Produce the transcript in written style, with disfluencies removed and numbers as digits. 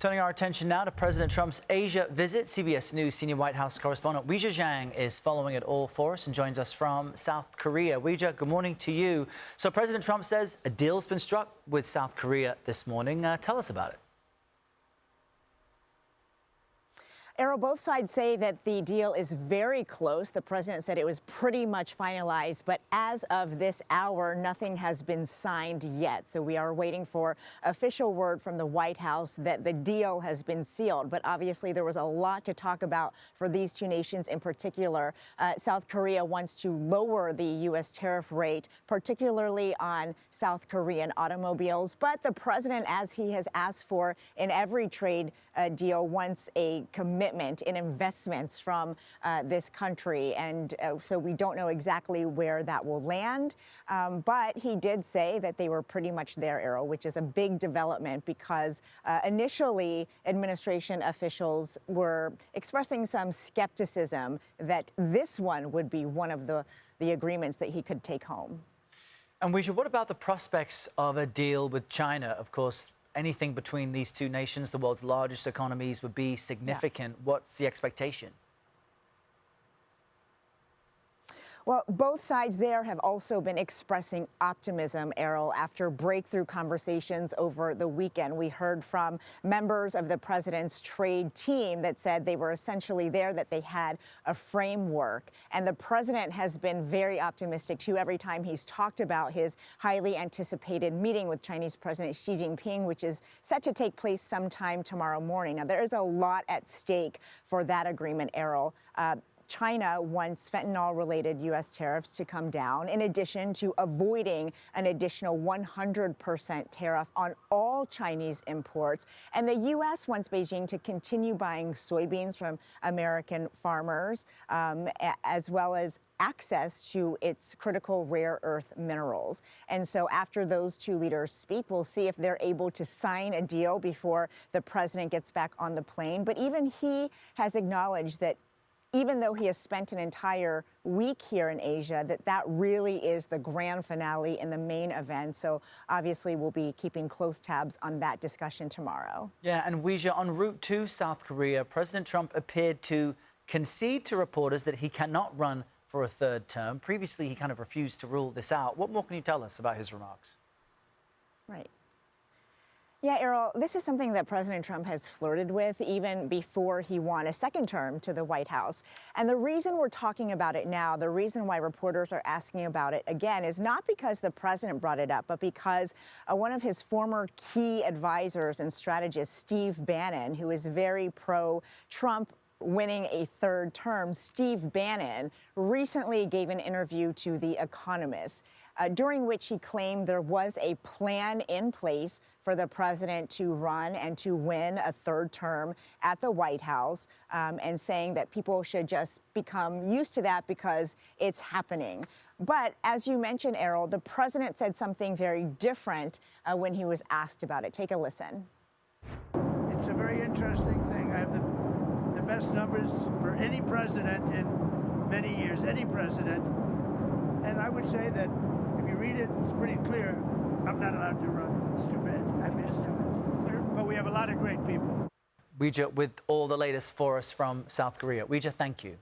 Turning our attention now to President Trump's Asia visit, CBS News senior White House correspondent Weijia Jiang is following it all for us and joins us from South Korea. Weijia, good morning to you. So President Trump says a deal's been struck with South Korea this morning. Tell us about it. Errol, both sides say that the deal is very close. The president said it was pretty much finalized, but as of this hour, nothing has been signed yet. So we are waiting for official word from the White House that the deal has been sealed. But obviously, there was a lot to talk about for these two nations in particular. South Korea wants to lower the U.S. tariff rate, particularly on South Korean automobiles. But the president, as he has asked for in every trade deal, wants a commitment in investments from this country. And so we don't know exactly where that will land. But he did say that they were pretty much there, Errol, which is a big development because initially administration officials were expressing some skepticism that this one would be one of the agreements that he could take home. And Weijia, what about the prospects of a deal with China? Of course, anything between these two nations, the world's largest economies, would be significant. Yeah. What's the expectation? Well, both sides there have also been expressing optimism, Errol, after breakthrough conversations over the weekend. We heard from members of the president's trade team that said they were essentially there, that they had a framework. And the president has been very optimistic, too, every time he's talked about his highly anticipated meeting with Chinese President Xi Jinping, which is set to take place sometime tomorrow morning. Now, there is a lot at stake for that agreement, Errol. China wants fentanyl-related U.S. tariffs to come down, in addition to avoiding an additional 100% tariff on all Chinese imports. And the U.S. wants Beijing to continue buying soybeans from American farmers, as well as access to its critical rare earth minerals. And so after those two leaders speak, we'll see if they're able to sign a deal before the president gets back on the plane. But even he has acknowledged that even though he has spent an entire week here in Asia, that really is the grand finale and the main event. So obviously we'll be keeping close tabs on that discussion tomorrow. Yeah, and Weijia, en route to South Korea, President Trump appeared to concede to reporters that he cannot run for a third term. Previously, he kind of refused to rule this out. What more can you tell us about his remarks? Right. Yeah, Errol, this is something that President Trump has flirted with even before he won a second term to the White House. And the reason we're talking about it now, the reason why reporters are asking about it again, is not because the president brought it up, but because one of his former key advisors and strategists, Steve Bannon, who is very pro-Trump winning a third term, Steve Bannon recently gave an interview to The Economist, during which he claimed there was a plan in place for the president to run and to win a third term at the White House, and saying that people should just become used to that because it's happening. But as you mentioned, Errol, the president said something very different when he was asked about it. Take a listen. It's a very interesting thing. I have the best numbers for any president in many years, any president. And I would say that if you read it, it's pretty clear. I'm not allowed to run. It's too bad. I mean, it's too bad. But we have a lot of great people. Weijia, with all the latest for us from South Korea. Weijia, thank you.